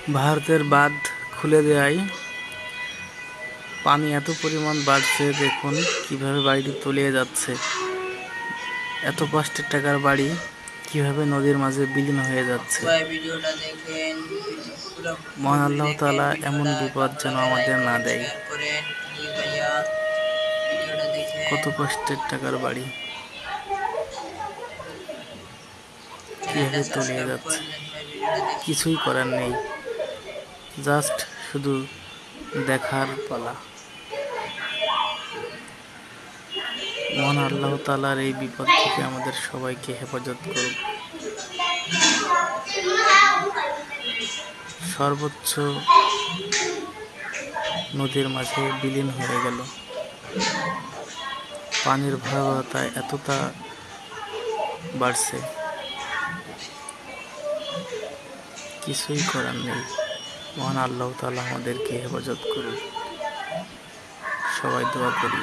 ভারতের বাঁধ খুলে দেওয়ায় পানি এত পরিমাণ বাড়ছে, দেখুন কিভাবে বাড়িটি তলিয়ে যাচ্ছে। এত কষ্টের টাকার বাড়ি কিভাবে নদীর মাঝে বিলীন হয়ে যাচ্ছে। মহান আল্লাহ তাআলা এমন বিপদ যেন আমাদের না দেয়। কত কষ্টের টাকার বাড়ি কিভাবে তলিয়ে যাচ্ছে, কিছুই করার নেই, জাস্ট শুধু দেখার পালা। মহান আল্লাহ তাআলার এই বিপদ থেকে আমাদের সবাইকে হেফাজত করুন। সর্বোচ্চ নদীর মাঝে বিলীন হয়ে গেল। পানির ভয়াবহতা এতটা বাড়ছে, কিছুই করার নেই। মহান আল্লাহ তাআলা আমাদেরকে হেফাজত করুন। সবাই দোয়া করি।